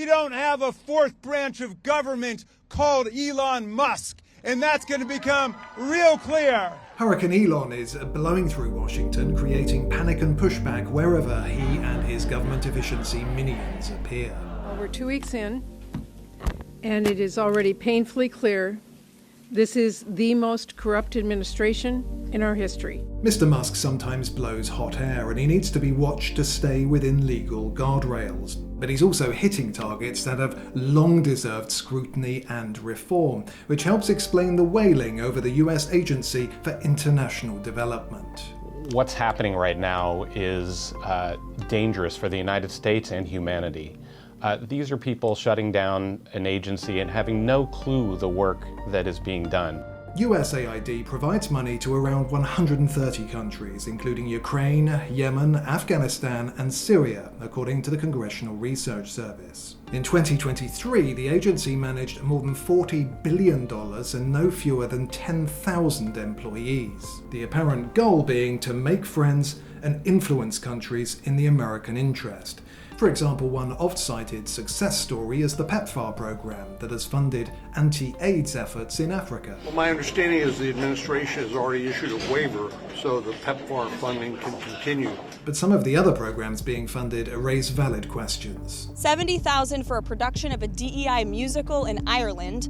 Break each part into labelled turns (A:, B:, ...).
A: don't have a fourth branch of government called Elon Musk. And that's going to become real clear.
B: Hurricane Elon is blowing through Washington, creating panic and pushback wherever he and his government efficiency minions appear.
C: Well, we're 2 weeks in, and it is already painfully clear this is the most corrupt administration in our history.
B: Mr. Musk sometimes blows hot air, and he needs to be watched to stay within legal guardrails. But he's also hitting targets that have long deserved scrutiny and reform, which helps explain the wailing over the US Agency for International Development.
D: What's happening right now is dangerous for the United States and humanity. These are people shutting down an agency and having no clue the work that is being done.
B: USAID provides money to around 130 countries, including Ukraine, Yemen, Afghanistan, and Syria, according to the Congressional Research Service. In 2023, the agency managed more than $40 billion and no fewer than 10,000 employees. The apparent goal being to make friends and influence countries in the American interest. For example, one oft-cited success story is the PEPFAR program that has funded anti-AIDS efforts in Africa.
E: Well, my understanding is the administration has already issued a waiver so the PEPFAR funding can continue.
B: But some of the other programs being funded raise valid questions.
F: $70,000 for a production of a DEI musical in Ireland,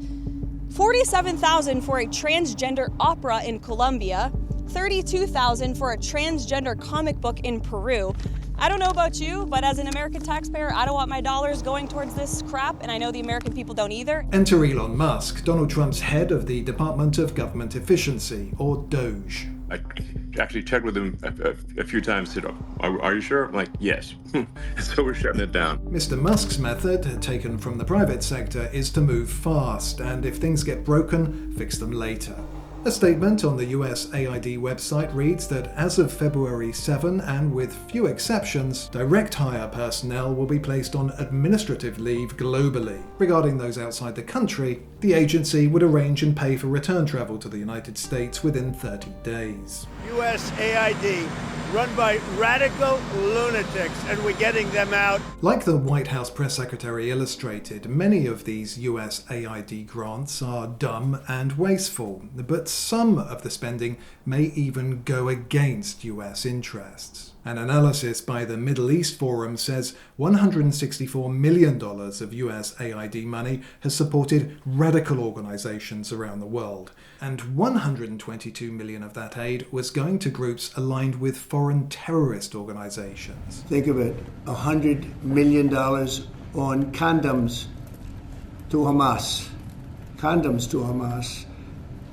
F: $47,000 for a transgender opera in Colombia, $32,000 for a transgender comic book in Peru. I don't know about you, but as an American taxpayer, I don't want my dollars going towards this crap, and I know the American people don't either.
B: Enter Elon Musk, Donald Trump's head of the Department of Government Efficiency, or DOGE.
G: I actually checked with him a few times, said, are you sure? I'm like, yes. So we're shutting it down.
B: Mr. Musk's method, taken from the private sector, is to move fast, and if things get broken, fix them later. A statement on the USAID website reads that as of February 7, and with few exceptions, direct hire personnel will be placed on administrative leave globally. Regarding those outside the country, the agency would arrange and pay for return travel to the United States within 30 days.
A: USAID, run by radical lunatics, and we're getting them out.
B: Like the White House press secretary illustrated, many of these USAID grants are dumb and wasteful, but some of the spending may even go against US interests. An analysis by the Middle East Forum says $164 million of USAID money has supported radical organizations around the world, and $122 million of that aid was going to groups aligned with foreign terrorist organizations.
H: Think of it, $100 million on condoms to Hamas. Condoms to Hamas.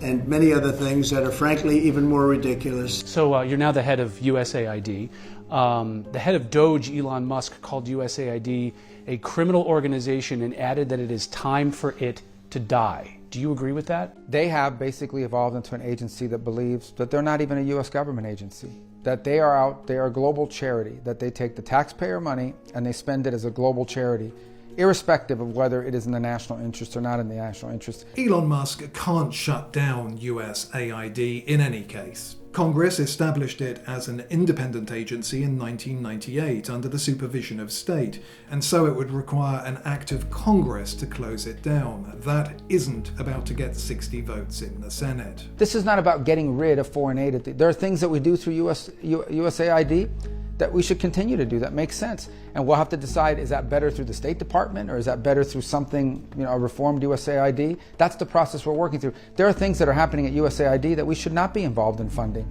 H: And many other things that are frankly even more ridiculous.
I: So you're now the head of USAID. The head of DOGE, Elon Musk, called USAID a criminal organization and added that it is time for it to die. Do you agree with that?
J: They have basically evolved into an agency that believes that they're not even a U.S. government agency, that they are a global charity, that they take the taxpayer money and they spend it as a global charity, irrespective of whether it is in the national interest or not in the national interest.
B: Elon Musk can't shut down USAID in any case. Congress established it as an independent agency in 1998 under the supervision of state, and so it would require an act of Congress to close it down. That isn't about to get 60 votes in the Senate.
J: This is not about getting rid of foreign aid. There are things that we do through USAID that we should continue to do that makes sense. And we'll have to decide, is that better through the State Department or is that better through something, a reformed USAID? That's the process we're working through. There are things that are happening at USAID that we should not be involved in funding,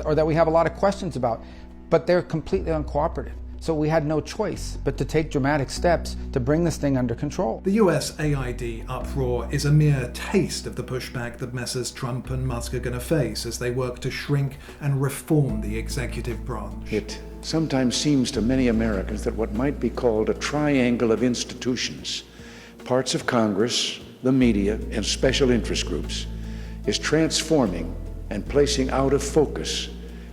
J: or that we have a lot of questions about, but they're completely uncooperative. So we had no choice but to take dramatic steps to bring this thing under control.
B: The USAID uproar is a mere taste of the pushback that Messrs. Trump and Musk are going to face as they work to shrink and reform the executive branch.
K: It sometimes seems to many Americans that what might be called a triangle of institutions, parts of Congress, the media, and special interest groups, is transforming and placing out of focus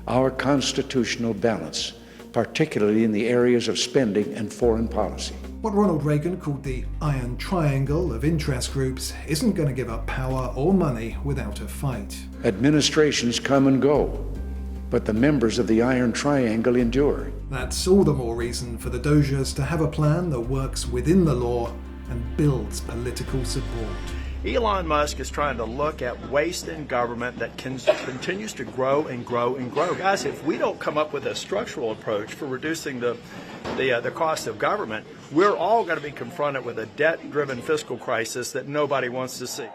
K: our constitutional balance, particularly in the areas of spending and foreign policy.
B: What Ronald Reagan called the iron triangle of interest groups isn't going to give up power or money without a fight.
K: Administrations come and go, but the members of the Iron Triangle endure.
B: That's all the more reason for the Dojers to have a plan that works within the law and builds political support.
L: Elon Musk is trying to look at waste in government that continues to grow and grow and grow. Guys, if we don't come up with a structural approach for reducing the cost of government, we're all going to be confronted with a debt-driven fiscal crisis that nobody wants to see.